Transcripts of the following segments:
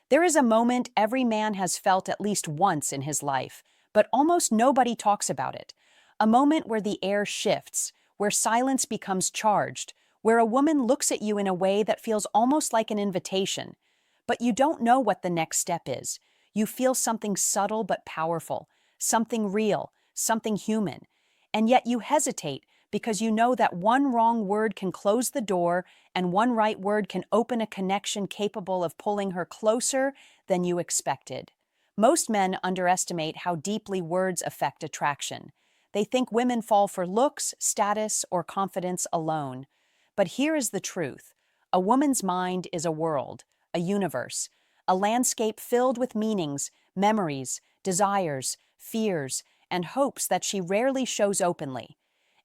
There is a moment every man has felt at least once in his life, but almost nobody talks about it. A moment where the air shifts, where silence becomes charged, where a woman looks at you in a way that feels almost like an invitation. But you don't know what the next step is. You feel something subtle but powerful, something real, something human. And yet you hesitate because you know that one wrong word can close the door and one right word can open a connection capable of pulling her closer than you expected. Most men underestimate how deeply words affect attraction. They think women fall for looks, status, or confidence alone. But here is the truth. A woman's mind is a world, a universe, a landscape filled with meanings, memories, desires, fears, and hopes that she rarely shows openly.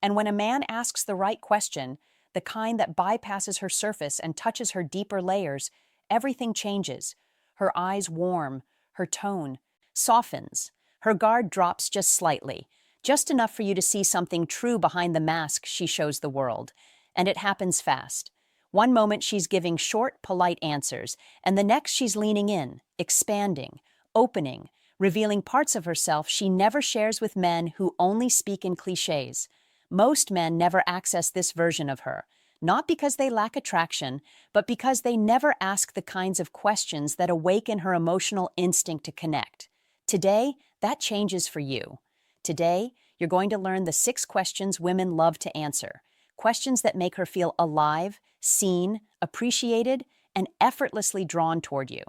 And when a man asks the right question, the kind that bypasses her surface and touches her deeper layers, everything changes. Her eyes warm, her tone softens, her guard drops just slightly, just enough for you to see something true behind the mask she shows the world. And it happens fast. One moment she's giving short, polite answers, and the next she's leaning in, expanding, opening, revealing parts of herself she never shares with men who only speak in cliches. Most men never access this version of her, not because they lack attraction, but because they never ask the kinds of questions that awaken her emotional instinct to connect. Today, that changes for you. Today, you're going to learn the 6 questions women love to answer. Questions that make her feel alive, seen, appreciated, and effortlessly drawn toward you.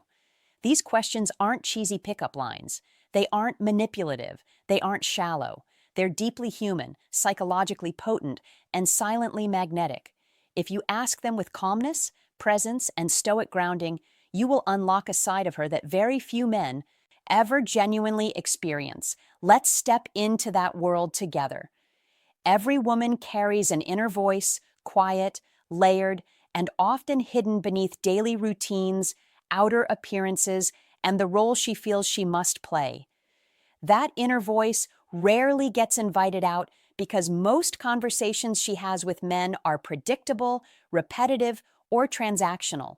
These questions aren't cheesy pickup lines. They aren't manipulative. They aren't shallow. They're deeply human, psychologically potent, and silently magnetic. If you ask them with calmness, presence, and stoic grounding, you will unlock a side of her that very few men ever genuinely experience. Let's step into that world together. Every woman carries an inner voice, quiet, layered, and often hidden beneath daily routines, outer appearances, and the role she feels she must play. That inner voice rarely gets invited out because most conversations she has with men are predictable, repetitive, or transactional.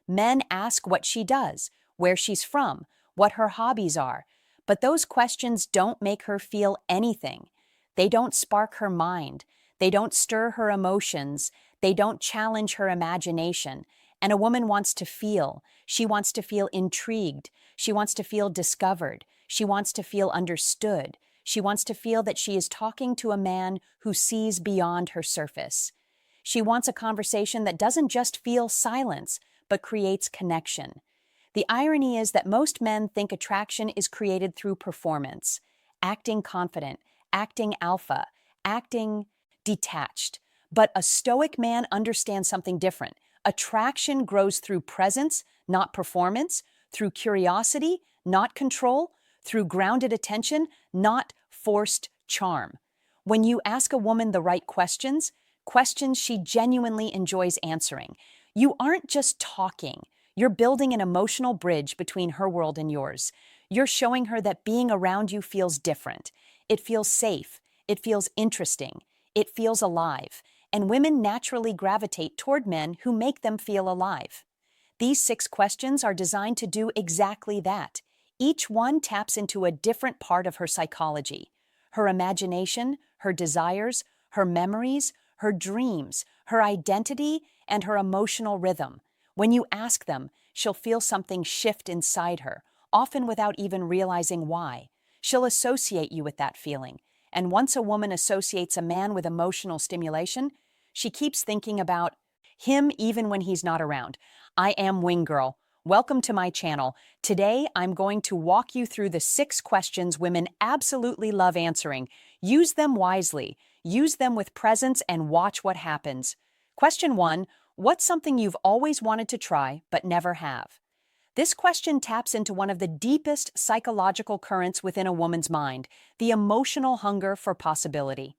Men ask what she does, where she's from, what her hobbies are, but those questions don't make her feel anything. They don't spark her mind. They don't stir her emotions. They don't challenge her imagination. And a woman wants to feel. She wants to feel intrigued. She wants to feel discovered. She wants to feel understood. She wants to feel that she is talking to a man who sees beyond her surface. She wants a conversation that doesn't just feel silence, but creates connection. The irony is that most men think attraction is created through performance, acting confident, acting alpha, acting detached. But a stoic man understands something different. Attraction grows through presence, not performance, through curiosity, not control, through grounded attention, not forced charm. When you ask a woman the right questions, questions she genuinely enjoys answering, you aren't just talking. You're building an emotional bridge between her world and yours. You're showing her that being around you feels different. It feels safe. It feels interesting. It feels alive. And women naturally gravitate toward men who make them feel alive. These 6 questions are designed to do exactly that. Each one taps into a different part of her psychology, her imagination, her desires, her memories, her dreams, her identity, and her emotional rhythm. When you ask them, she'll feel something shift inside her, often without even realizing why. She'll associate you with that feeling. And once a woman associates a man with emotional stimulation, she keeps thinking about him even when he's not around. I am Wing Girl. Welcome to my channel. Today, I'm going to walk you through the 6 questions women absolutely love answering. Use them wisely. Use them with presence and watch what happens. Question 1. What's something you've always wanted to try but never have? This question taps into one of the deepest psychological currents within a woman's mind, the emotional hunger for possibility.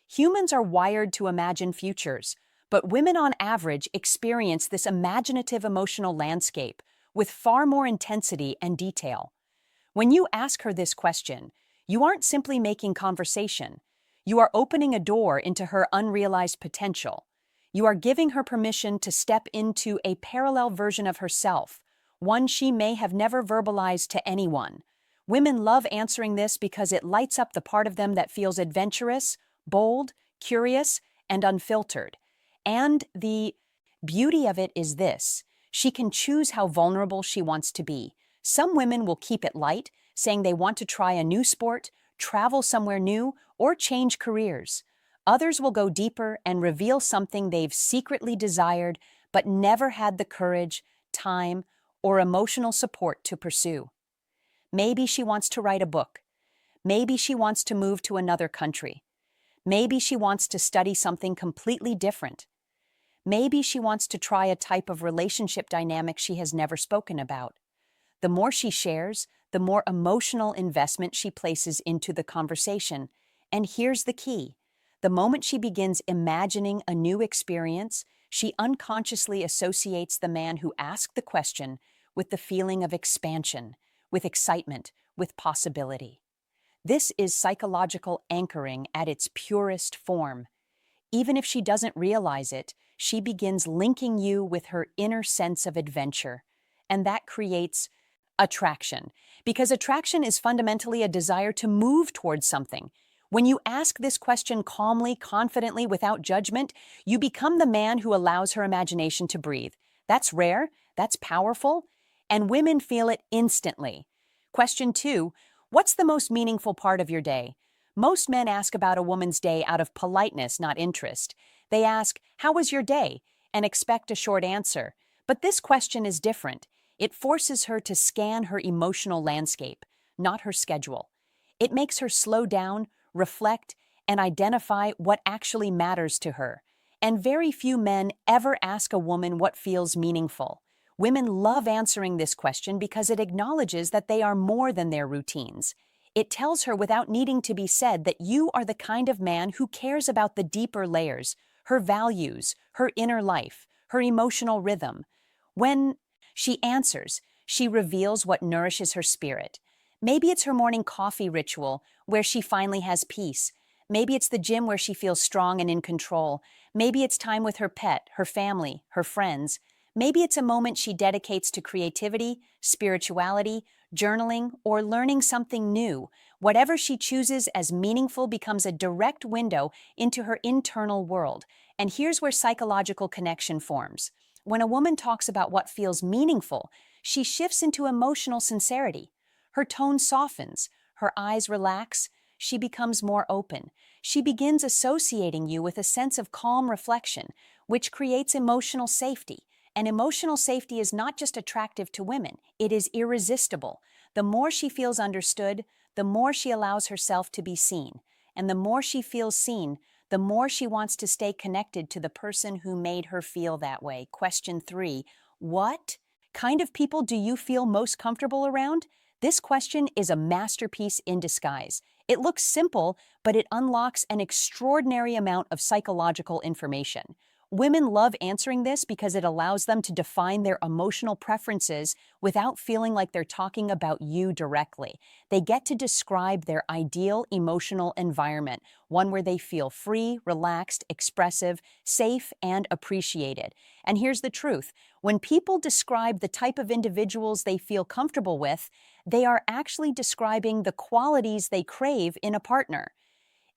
Humans are wired to imagine futures, but women on average experience this imaginative emotional landscape with far more intensity and detail. When you ask her this question, you aren't simply making conversation. You are opening a door into her unrealized potential. You are giving her permission to step into a parallel version of herself, one she may have never verbalized to anyone. Women love answering this because it lights up the part of them that feels adventurous, bold, curious, and unfiltered. And the beauty of it is this: she can choose how vulnerable she wants to be. Some women will keep it light, saying they want to try a new sport, travel somewhere new, or change careers. Others will go deeper and reveal something they've secretly desired but never had the courage, time, or emotional support to pursue. Maybe she wants to write a book. Maybe she wants to move to another country. Maybe she wants to study something completely different. Maybe she wants to try a type of relationship dynamic she has never spoken about. The more she shares, the more emotional investment she places into the conversation. And here's the key: the moment she begins imagining a new experience, she unconsciously associates the man who asked the question with the feeling of expansion, with excitement, with possibility. This is psychological anchoring at its purest form. Even if she doesn't realize it, she begins linking you with her inner sense of adventure. And that creates attraction, because attraction is fundamentally a desire to move towards something. When you ask this question calmly, confidently, without judgment, you become the man who allows her imagination to breathe. That's rare, that's powerful, and women feel it instantly. Question 2: what's the most meaningful part of your day? Most men ask about a woman's day out of politeness, not interest. They ask, "How was your day?" and expect a short answer. But this question is different. It forces her to scan her emotional landscape, not her schedule. It makes her slow down, reflect, and identify what actually matters to her. And very few men ever ask a woman what feels meaningful. Women love answering this question because it acknowledges that they are more than their routines. It tells her without needing to be said that you are the kind of man who cares about the deeper layers, her values, her inner life, her emotional rhythm. When she answers, she reveals what nourishes her spirit. Maybe it's her morning coffee ritual where she finally has peace. Maybe it's the gym where she feels strong and in control. Maybe it's time with her pet, her family, her friends. Maybe it's a moment she dedicates to creativity, spirituality, journaling, or learning something new. Whatever she chooses as meaningful becomes a direct window into her internal world. And here's where psychological connection forms. When a woman talks about what feels meaningful, she shifts into emotional sincerity. Her tone softens, her eyes relax, she becomes more open. She begins associating you with a sense of calm reflection, which creates emotional safety. And emotional safety is not just attractive to women, it is irresistible. The more she feels understood, the more she allows herself to be seen. And the more she feels seen, the more she wants to stay connected to the person who made her feel that way. Question 3: what kind of people do you feel most comfortable around? This question is a masterpiece in disguise. It looks simple, but it unlocks an extraordinary amount of psychological information. Women love answering this because it allows them to define their emotional preferences without feeling like they're talking about you directly. They get to describe their ideal emotional environment, one where they feel free, relaxed, expressive, safe, and appreciated. And here's the truth: when people describe the type of individuals they feel comfortable with, they are actually describing the qualities they crave in a partner.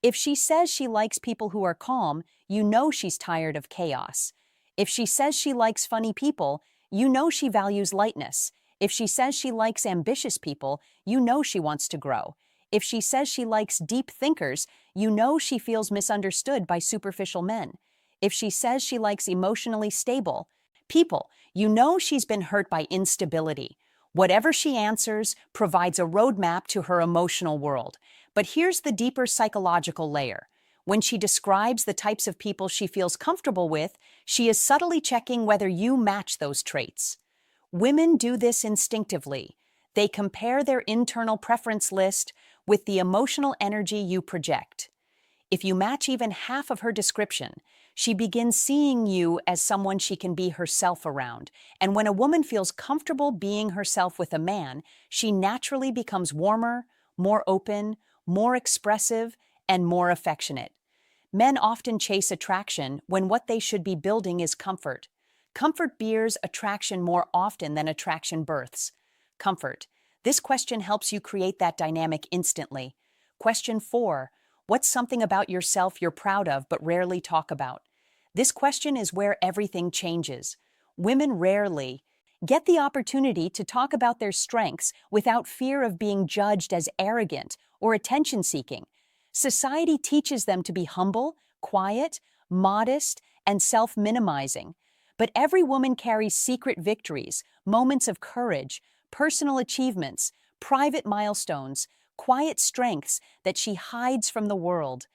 If she says she likes people who are calm, you know she's tired of chaos. If she says she likes funny people, you know she values lightness. If she says she likes ambitious people, you know she wants to grow. If she says she likes deep thinkers, you know she feels misunderstood by superficial men. If she says she likes emotionally stable people, you know she's been hurt by instability. Whatever she answers provides a roadmap to her emotional world. But here's the deeper psychological layer. When she describes the types of people she feels comfortable with, she is subtly checking whether you match those traits. Women do this instinctively. They compare their internal preference list with the emotional energy you project. If you match even half of her description, she begins seeing you as someone she can be herself around. And when a woman feels comfortable being herself with a man, she naturally becomes warmer, more open, more expressive, and more affectionate. Men often chase attraction when what they should be building is comfort. Comfort bears attraction more often than attraction births. Comfort. This question helps you create that dynamic instantly. Question 4. What's something about yourself you're proud of but rarely talk about? This question is where everything changes. Women rarely get the opportunity to talk about their strengths without fear of being judged as arrogant or attention-seeking. Society teaches them to be humble, quiet, modest, and self-minimizing. But every woman carries secret victories, moments of courage, personal achievements, private milestones, quiet strengths that she hides from the world.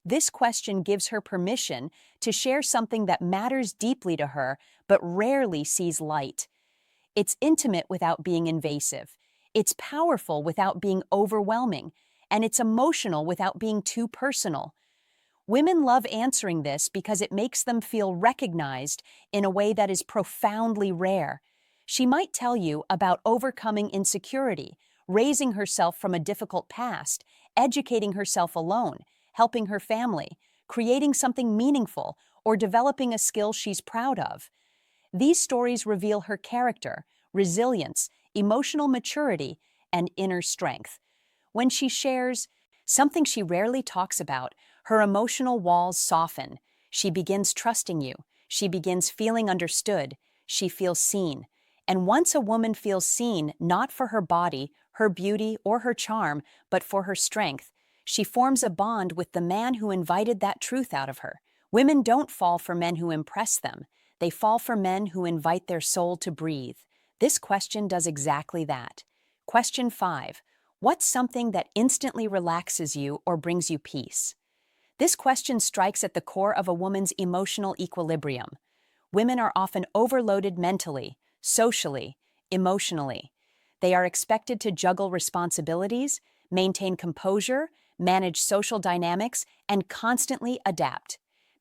This question gives her permission to share something that matters deeply to her but rarely sees light. It's intimate without being invasive. It's powerful without being overwhelming. And it's emotional without being too personal. Women love answering this because it makes them feel recognized in a way that is profoundly rare. She might tell you about overcoming insecurity, raising herself from a difficult past, educating herself alone, helping her family, creating something meaningful, or developing a skill she's proud of. These stories reveal her character, resilience, emotional maturity, and inner strength. When she shares something she rarely talks about, her emotional walls soften. She begins trusting you. She begins feeling understood. She feels seen. And once a woman feels seen, not for her body, her beauty, or her charm, but for her strength, she forms a bond with the man who invited that truth out of her. Women don't fall for men who impress them. They fall for men who invite their soul to breathe. This question does exactly that. Question 5. What's something that instantly relaxes you or brings you peace? This question strikes at the core of a woman's emotional equilibrium. Women are often overloaded mentally, socially, emotionally. They are expected to juggle responsibilities, maintain composure, manage social dynamics, and constantly adapt.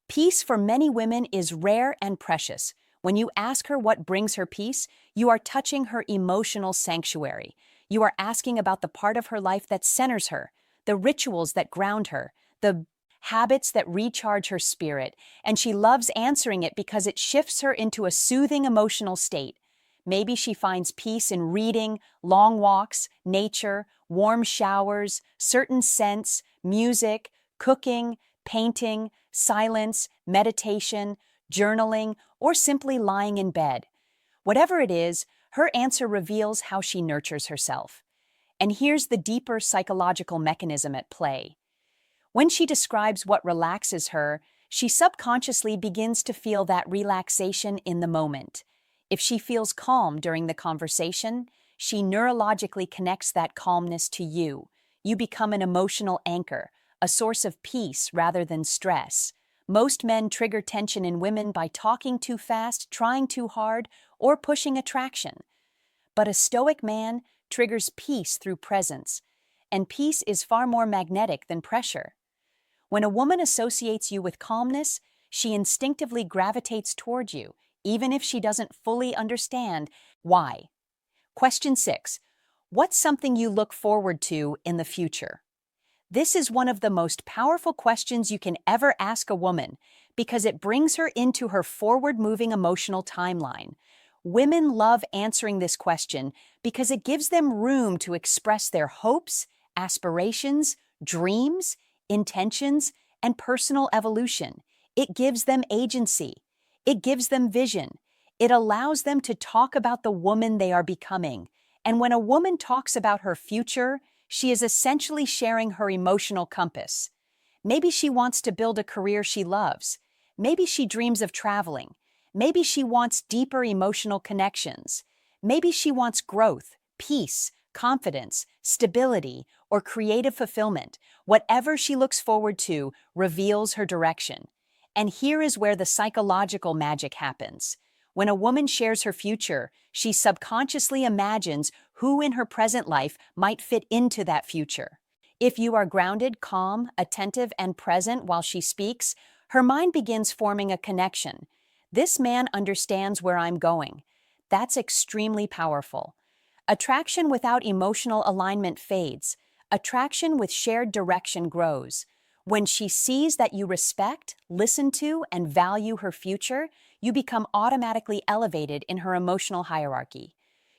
Peace for many women is rare and precious. When you ask her what brings her peace, you are touching her emotional sanctuary. You are asking about the part of her life that centers her, the rituals that ground her, the habits that recharge her spirit, and she loves answering it because it shifts her into a soothing emotional state. Maybe she finds peace in reading, long walks, nature, warm showers, certain scents, music, cooking, painting, silence, meditation, journaling, or simply lying in bed. Whatever it is, her answer reveals how she nurtures herself. And here's the deeper psychological mechanism at play. When she describes what relaxes her, she subconsciously begins to feel that relaxation in the moment. If she feels calm during the conversation, she neurologically connects that calmness to you. You become an emotional anchor, a source of peace rather than stress. Most men trigger tension in women by talking too fast, trying too hard, or pushing attraction. But a stoic man triggers peace through presence, and peace is far more magnetic than pressure. When a woman associates you with calmness, she instinctively gravitates toward you, even if she doesn't fully understand why. Question 6. What's something you look forward to in the future? This is one of the most powerful questions you can ever ask a woman because it brings her into her forward-moving emotional timeline. Women love answering this question because it gives them room to express their hopes, aspirations, dreams, intentions, and personal evolution. It gives them agency. It gives them vision. It allows them to talk about the woman they are becoming. And when a woman talks about her future, she is essentially sharing her emotional compass. Maybe she wants to build a career she loves. Maybe she dreams of traveling. Maybe she wants deeper emotional connections. Maybe she wants growth, peace, confidence, stability, or creative fulfillment. Whatever she looks forward to reveals her direction. And here is where the psychological magic happens. When a woman shares her future, she subconsciously imagines who in her present life might fit into that future. If you are grounded, calm, attentive, and present while she speaks, her mind begins forming a connection. This man understands where I'm going. That's extremely powerful. Attraction without emotional alignment fades. Attraction with shared direction grows. When she sees that you respect, listen to, and value her future, you become automatically elevated in her emotional hierarchy.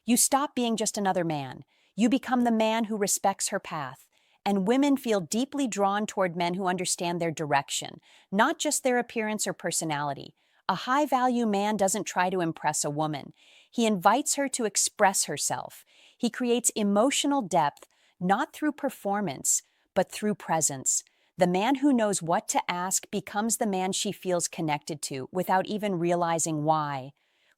You stop being just another man. You become the man who respects her path. And women feel deeply drawn toward men who understand their direction, not just their appearance or personality. A high-value man doesn't try to impress a woman. He invites her to express herself. He creates emotional depth, not through performance, but through presence. The man who knows what to ask becomes the man she feels connected to without even realizing why.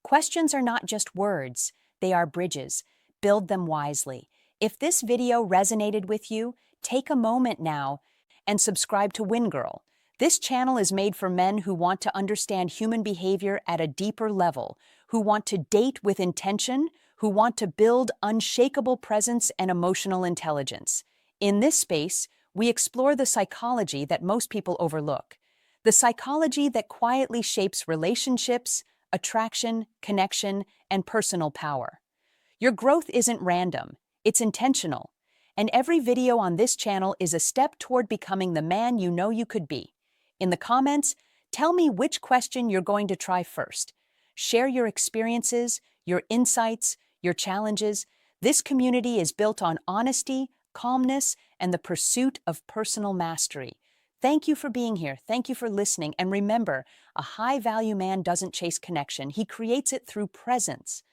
Questions are not just words, they are bridges. Build them wisely. If this video resonated with you, take a moment now and subscribe to WinGirl. This channel is made for men who want to understand human behavior at a deeper level, who want to date with intention, who want to build unshakable presence and emotional intelligence. In this space, we explore the psychology that most people overlook, the psychology that quietly shapes relationships, attraction, connection, and personal power. Your growth isn't random, it's intentional. And every video on this channel is a step toward becoming the man you know you could be. In the comments, tell me which question you're going to try first. Share your experiences, your insights, your challenges. This community is built on honesty, calmness, and the pursuit of personal mastery. Thank you for being here. Thank you for listening. And remember, a high-value man doesn't chase connection. He creates it through presence.